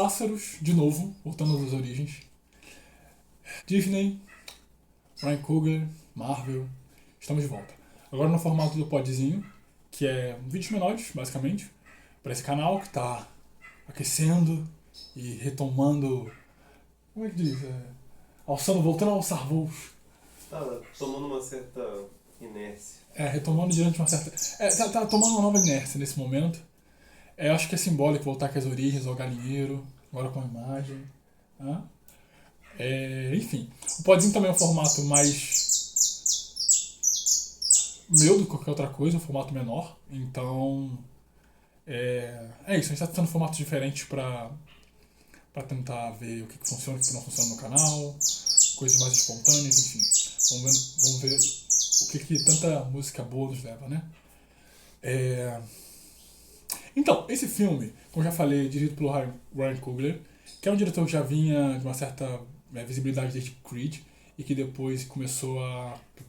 pássaros, de novo, voltando às origens. Disney, Ryan Coogler, Marvel, estamos de volta. Agora no formato do podzinho, que é vídeos menores, basicamente, para esse canal que está aquecendo e retomando. Como é que diz? Alçando, voltando a alçar voos. Tomando uma certa inércia. Retomando diante de uma certa. Tá tomando uma nova inércia nesse momento. Acho que é simbólico voltar com as origens, ao galinheiro, agora com a imagem. Né? Enfim, o podzinho também é um formato mais meu do que qualquer outra coisa, um formato menor. Então, isso, a gente está tentando formatos diferentes para tentar ver o que funciona e o que não funciona no canal, coisas mais espontâneas, enfim. Vamos ver o que tanta música boa nos leva, né? Então, esse filme, como eu já falei, é dirigido pelo Ryan Coogler, que é um diretor que já vinha de uma certa visibilidade desde Creed, e que depois começou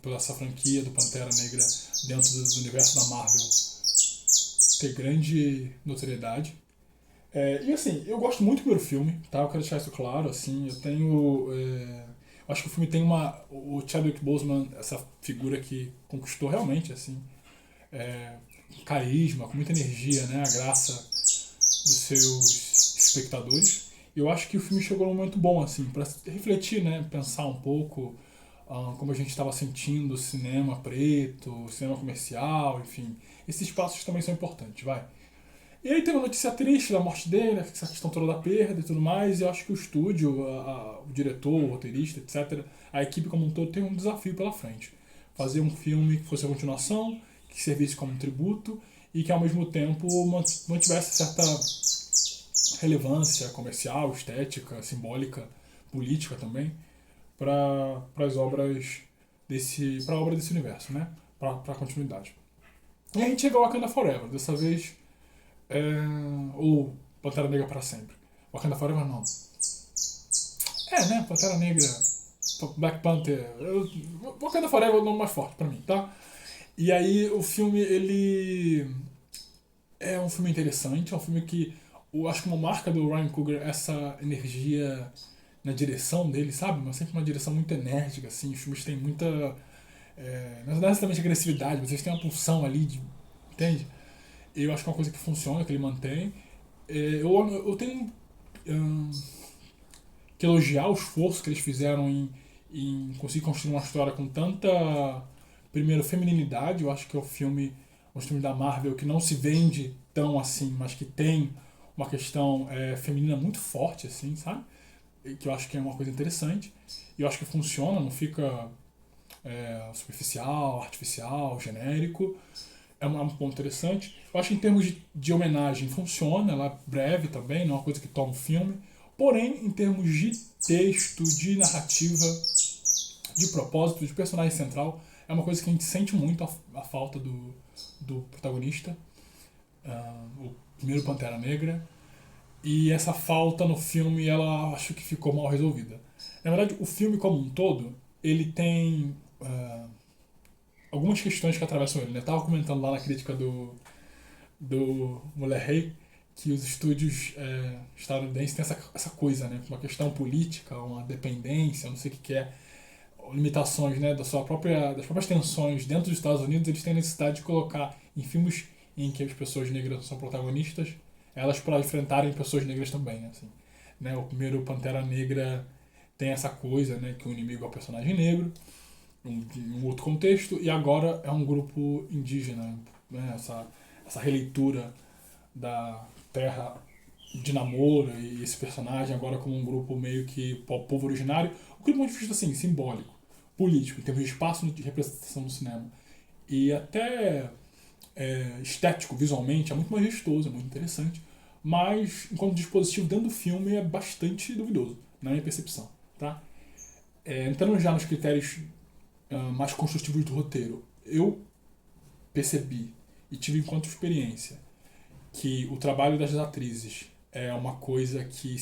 pela essa franquia do Pantera Negra dentro do universo da Marvel, ter grande notoriedade. E assim, eu gosto muito do primeiro filme, tá? Eu quero deixar isso claro, assim, eu tenho... eu acho que o filme tem o Chadwick Boseman, essa figura que conquistou realmente, assim, carisma, com muita energia, né? A graça dos seus espectadores. E eu acho que o filme chegou num momento bom, assim, para refletir, né? Pensar um pouco como a gente estava sentindo o cinema preto, o cinema comercial, enfim. Esses passos também são importantes, vai. E aí tem uma notícia triste da morte dele, essa questão toda da perda e tudo mais, e eu acho que o estúdio, o diretor, o roteirista, etc., a equipe como um todo tem um desafio pela frente. Fazer um filme que fosse a continuação, que servisse como um tributo e que ao mesmo tempo mantivesse certa relevância comercial, estética, simbólica, política também, para as obras para a obra desse universo, né? Para a continuidade. E a gente chega ao Wakanda Forever, dessa vez ou Pantera Negra para sempre. Wakanda Forever não. Né? Pantera Negra, Black Panther. Wakanda Forever é o nome mais forte pra mim, tá? E aí o filme, ele é um filme interessante, é um filme que eu acho que uma marca do Ryan Coogler é essa energia na direção dele, sabe? Mas sempre uma direção muito enérgica, assim. Os filmes têm muita. Não é exatamente agressividade, mas eles têm uma pulsão ali, entende? Eu acho que é uma coisa que funciona, que ele mantém. Eu tenho que elogiar o esforço que eles fizeram em conseguir construir uma história com tanta, primeiro, feminilidade. Eu acho que é um filme da Marvel que não se vende tão assim, mas que tem uma questão feminina muito forte, assim, sabe? E que eu acho que é uma coisa interessante. E eu acho que funciona, não fica superficial, artificial, genérico. É um ponto interessante. Eu acho que em termos de homenagem funciona, ela é breve também, não é uma coisa que toma o filme. Porém, em termos de texto, de narrativa, de propósito, de personagem central, é uma coisa que a gente sente muito a falta do protagonista, o primeiro Pantera Negra. E essa falta no filme, ela acho que ficou mal resolvida. Na verdade, o filme como um todo, ele tem algumas questões que atravessam ele. Eu estava comentando lá na crítica do Mulher Rei que os estúdios estadunidenses têm essa coisa, né? Uma questão política, uma dependência, não sei o que é, limitações, né, das próprias tensões dentro dos Estados Unidos. Eles têm a necessidade de colocar em filmes em que as pessoas negras são protagonistas, elas para enfrentarem pessoas negras também, assim. Né? O primeiro Pantera Negra tem essa coisa, né, que o inimigo é o personagem negro, em um outro contexto, e agora é um grupo indígena, né, essa releitura da terra de namoro e esse personagem agora como um grupo meio que povo originário, o que é muito difícil assim, simbólico, político, em termos de espaço de representação no cinema. E até estético, visualmente, é muito majestoso, é muito interessante, mas enquanto dispositivo dentro do filme é bastante duvidoso, na minha percepção. Tá? Entrando já nos critérios mais construtivos do roteiro, eu percebi e tive enquanto experiência que o trabalho das atrizes é uma coisa que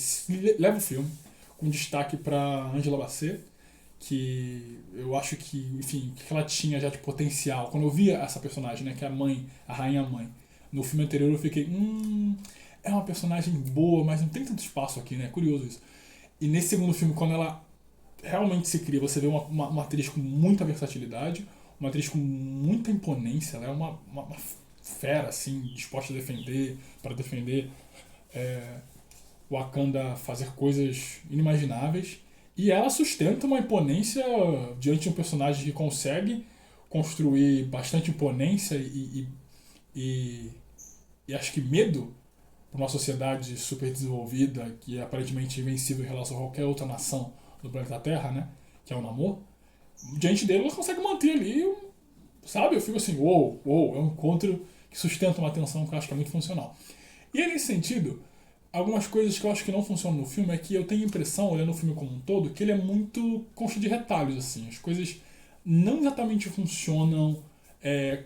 leva o filme, com destaque para Angela Bassett, que eu acho que, enfim, que ela tinha já de potencial. Quando eu via essa personagem, né, que é a mãe, a rainha mãe, no filme anterior eu fiquei, é uma personagem boa, mas não tem tanto espaço aqui, né? É curioso isso. E nesse segundo filme, quando ela realmente se cria, você vê uma atriz com muita versatilidade, uma atriz com muita imponência, ela é uma fera, assim, disposta a defender, para defender Wakanda, fazer coisas inimagináveis. E ela sustenta uma imponência diante de um personagem que consegue construir bastante imponência e, e acho que medo para uma sociedade super desenvolvida, que é aparentemente invencível em relação a qualquer outra nação do planeta Terra, né? Que é o Namor. Diante dele, ela consegue manter ali, sabe? Eu fico assim, uou, é um encontro que sustenta uma tensão que eu acho que é muito funcional. E aí, nesse sentido, algumas coisas que eu acho que não funcionam no filme é que eu tenho a impressão, olhando o filme como um todo, que ele é muito concha de retalhos, assim. As coisas não exatamente funcionam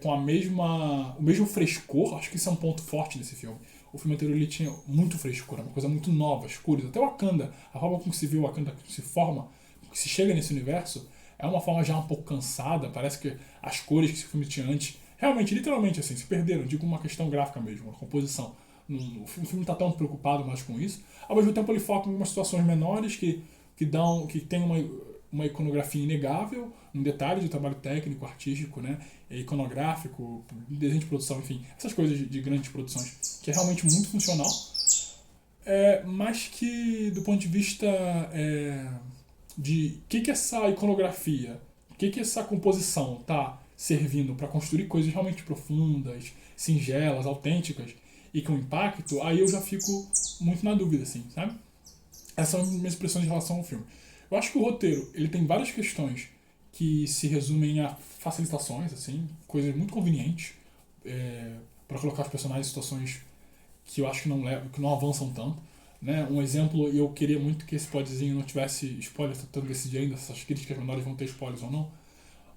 com o mesmo frescor. Acho que isso é um ponto forte desse filme. O filme anterior ele tinha muito frescor, uma coisa muito nova, escura. Até o Wakanda, a forma como se vê o Wakanda que se forma, que se chega nesse universo, é uma forma já um pouco cansada. Parece que as cores que esse filme tinha antes, realmente, literalmente, assim, se perderam. Digo uma questão gráfica mesmo, uma composição. O filme não está tão preocupado mais com isso. Ao mesmo tempo, ele foca em algumas situações menores que tem uma iconografia inegável, um detalhe de trabalho técnico, artístico, né, iconográfico, desenho de produção, enfim, essas coisas de grandes produções, que é realmente muito funcional, mas que, do ponto de vista de que essa iconografia, que essa composição está servindo para construir coisas realmente profundas, singelas, autênticas e com impacto, aí eu já fico muito na dúvida, assim, sabe? Essas são as minhas impressões em relação ao filme. Eu acho que o roteiro ele tem várias questões que se resumem a facilitações, assim, coisas muito convenientes para colocar os personagens em situações que eu acho que não avançam tanto. Né? Um exemplo, e eu queria muito que esse podzinho não tivesse spoiler, estou tentando decidir ainda se essas críticas menores vão ter spoilers ou não.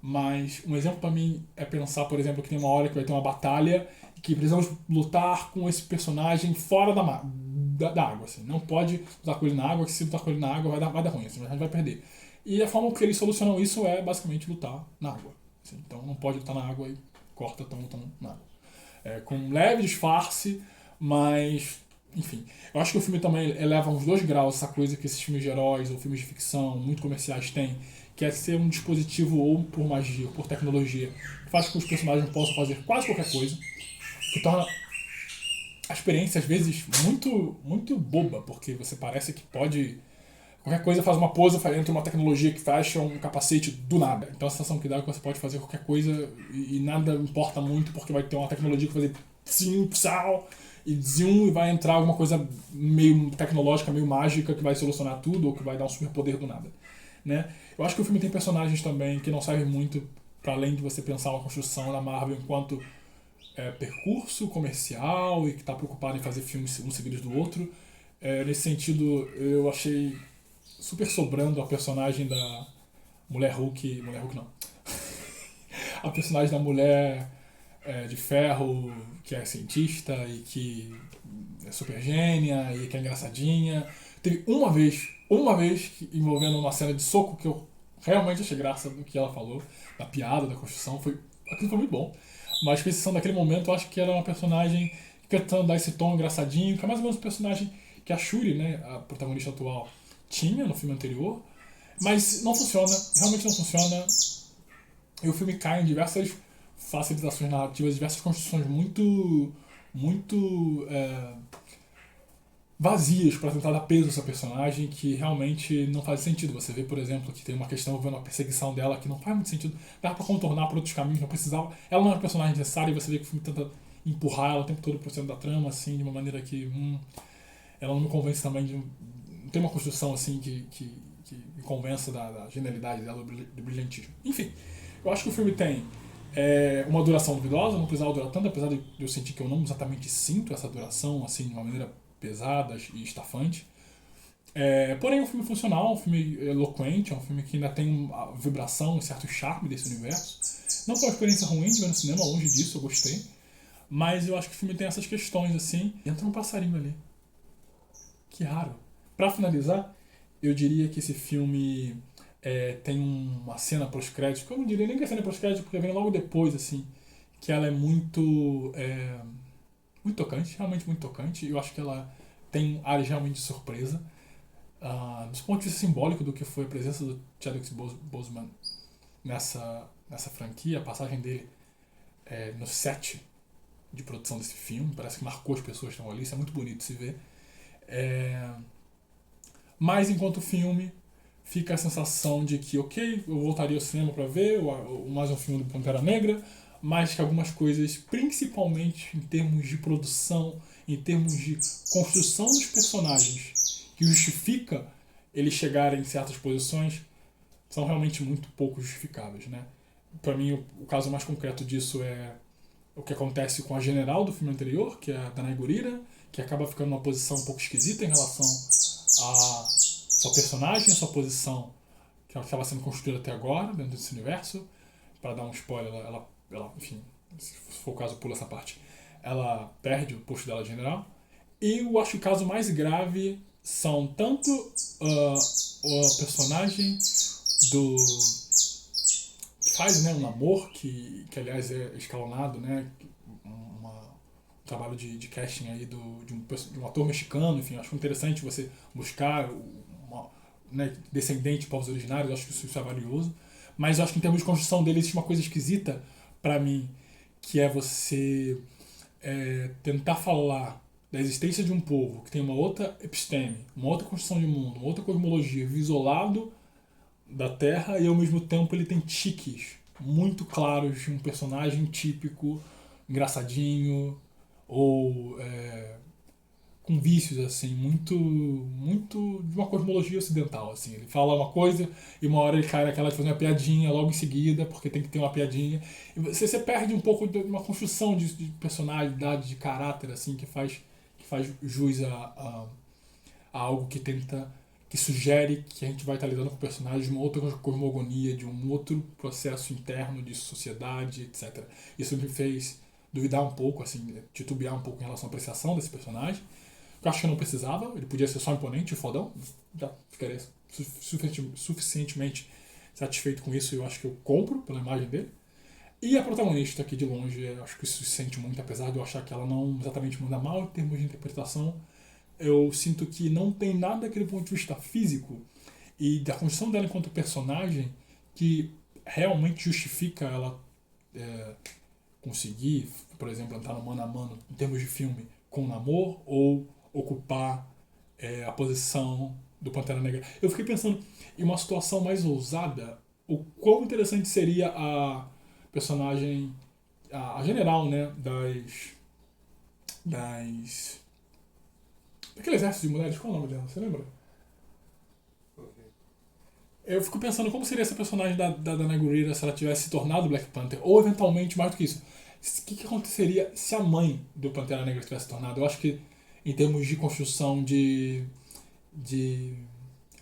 Mas um exemplo para mim é pensar, por exemplo, que tem uma hora que vai ter uma batalha e que precisamos lutar com esse personagem fora da água. Assim. Não pode lutar com ele na água, que se lutar com ele na água vai dar ruim, assim, a gente vai perder. E a forma que eles solucionam isso é basicamente lutar na água. Assim. Então não pode lutar na água e corta, estão lutando na água. Com um leve disfarce, mas enfim. Eu acho que o filme também eleva uns 2 graus essa coisa que esses filmes de heróis ou filmes de ficção muito comerciais têm, que é ser um dispositivo ou por magia ou por tecnologia que faz com que os personagens possam fazer quase qualquer coisa, que torna a experiência às vezes muito boba, porque você parece que pode qualquer coisa, faz uma pose, entra uma tecnologia que fecha um capacete do nada. Então a sensação que dá é que você pode fazer qualquer coisa e nada importa muito, porque vai ter uma tecnologia que vai fazer sim, psau, e zoom, e vai entrar alguma coisa meio tecnológica, meio mágica, que vai solucionar tudo, ou que vai dar um superpoder do nada. Né? Eu acho que o filme tem personagens também que não servem muito para além de você pensar uma construção da Marvel enquanto percurso comercial e que está preocupado em fazer filmes um seguidos do outro. Nesse sentido, eu achei super sobrando a personagem da Mulher Hulk. Mulher Hulk não. A personagem da Mulher de Ferro, que é cientista e que é super gênia e que é engraçadinha. Teve uma vez envolvendo uma cena de soco que eu realmente achei graça do que ela falou, da piada, da construção. Aquilo foi muito bom. Mas com exceção daquele momento, eu acho que ela é uma personagem tentando dar esse tom engraçadinho, que é mais ou menos o personagem que a Shuri, né, a protagonista atual, tinha no filme anterior. Mas não funciona, realmente não funciona. E o filme cai em diversas facilitações narrativas, diversas construções muito vazias para tentar dar peso a essa personagem que realmente não faz sentido. Você vê, por exemplo, que tem uma questão envolvendo a perseguição dela que não faz muito sentido. Dá para contornar por outros caminhos, não precisava. Ela não é uma personagem necessária e você vê que o filme tenta empurrar ela o tempo todo pro centro da trama, assim, de uma maneira que ela não me convence também de. Não tem uma construção assim que me convença da genialidade dela, do brilhantismo. Enfim, eu acho que o filme tem uma duração duvidosa, não precisava durar tanto, apesar de eu sentir que eu não exatamente sinto essa duração assim de uma maneira pesada e estafante. Porém, é um filme funcional, um filme eloquente, é um filme que ainda tem a vibração, um certo charme desse universo. Não foi uma experiência ruim de ver no cinema, longe disso, eu gostei. Mas eu acho que o filme tem essas questões assim. Entra um passarinho ali. Que raro. Pra finalizar, eu diria que esse filme tem uma cena pós-crédito, que eu não diria nem que é cena pós-crédito, porque vem logo depois, assim, que ela é muito muito tocante, realmente muito tocante. Eu acho que ela tem áreas realmente de surpresa. Do ponto de vista simbólico do que foi a presença do Chadwick Boseman nessa franquia, a passagem dele no set de produção desse filme, parece que marcou as pessoas que estão ali, isso é muito bonito de se ver. Mas enquanto filme, fica a sensação de que, ok, eu voltaria ao cinema para ver mais um filme do Pantera Negra, mas que algumas coisas, principalmente em termos de produção, em termos de construção dos personagens, que justifica eles chegarem em certas posições, são realmente muito pouco justificáveis, né? Para mim, o caso mais concreto disso é o que acontece com a general do filme anterior, que é a Danai Gurira, que acaba ficando numa posição um pouco esquisita em relação a sua personagem, a sua posição que ela estava sendo construída até agora, dentro desse universo. Para dar um spoiler, ela, enfim, se for o caso, pula essa parte. Ela perde o posto dela de general. E eu acho que o caso mais grave são tanto o personagem que faz, né, um namoro, que aliás é escalonado, né, um trabalho de casting aí de um ator mexicano, enfim, acho interessante você buscar descendente de povos originários, acho que isso é valioso, mas eu acho que em termos de construção dele existe uma coisa esquisita pra mim, que é você tentar falar da existência de um povo que tem uma outra episteme, uma outra construção de mundo, uma outra cosmologia, isolado da Terra, e ao mesmo tempo ele tem tiques muito claros de um personagem típico, engraçadinho, ou com vícios, assim, muito de uma cosmologia ocidental, assim. Ele fala uma coisa e uma hora ele cai naquela de fazer uma piadinha logo em seguida, porque tem que ter uma piadinha. E você perde um pouco de uma construção de personalidade, de caráter, assim, que faz jus a algo que sugere que a gente vai estar lidando com personagens de uma outra cosmogonia, de um outro processo interno de sociedade, etc. Isso me fez duvidar um pouco, assim, titubear um pouco em relação à apreciação desse personagem. Eu acho que eu não precisava, ele podia ser só imponente e fodão, já ficaria suficientemente satisfeito com isso, e eu acho que eu compro pela imagem dele. E a protagonista aqui de longe, eu acho que isso se sente muito, apesar de eu achar que ela não exatamente manda mal em termos de interpretação. Eu sinto que não tem nada daquele ponto de vista físico e da construção dela enquanto personagem que realmente justifica ela conseguir, por exemplo, entrar no mano a mano em termos de filme com o Namor ou ocupar a posição do Pantera Negra. Eu fiquei pensando em uma situação mais ousada, o quão interessante seria a personagem, a general, né, daquele exército de mulheres, qual é o nome dela? Você lembra? Eu fico pensando como seria essa personagem da Danai Gurira se ela tivesse se tornado Black Panther, ou eventualmente, mais do que isso, o que aconteceria se a mãe do Pantera Negra tivesse se tornado? Eu acho que em termos de construção de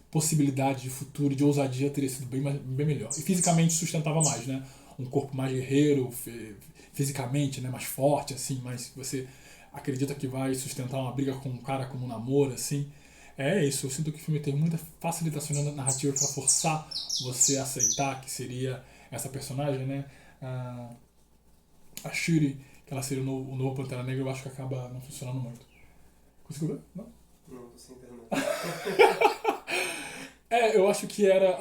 possibilidade de futuro, de ousadia, teria sido bem melhor. E fisicamente sustentava mais, né? Um corpo mais guerreiro, fisicamente, né, mais forte, assim, mas você acredita que vai sustentar uma briga com um cara como um Namor, assim. É isso, eu sinto que o filme tem muita facilitação na narrativa para forçar você a aceitar que seria essa personagem, né? A Shuri, que ela seria o novo Pantera Negra, eu acho que acaba não funcionando muito. Conseguiu ver? Não? Não, tô sem internet. Eu acho que era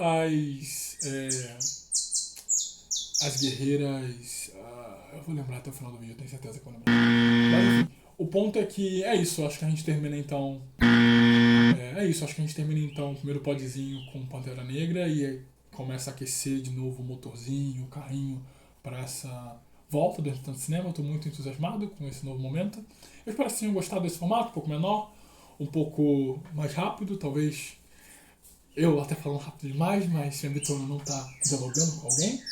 as guerreiras. Eu vou lembrar até o final do vídeo, eu tenho certeza que eu vou lembrar. Mas enfim, o ponto é que é isso, acho que a gente termina então. Acho que a gente termina então o primeiro podzinho com Pantera Negra e começa a aquecer de novo o motorzinho, o carrinho para essa volta dentro do cinema. Eu estou muito entusiasmado com esse novo momento. Eu espero que vocês tenham gostado desse formato, um pouco menor, um pouco mais rápido, talvez eu até falando rápido demais, mas se a Betona não está dialogando com alguém.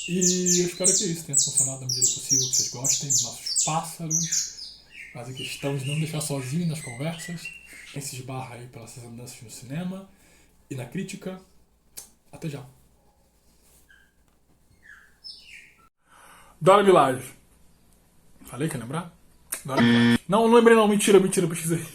E eu espero que isso tenha funcionado na medida possível, que vocês gostem dos nossos pássaros, fazem questão de não deixar sozinho nas conversas. Quem se esbarra aí pelas andanças no cinema e na crítica. Até já. Dora Milaje. Falei que ia lembrar? Dora Milaje. Não lembrei não, mentira, pesquisei.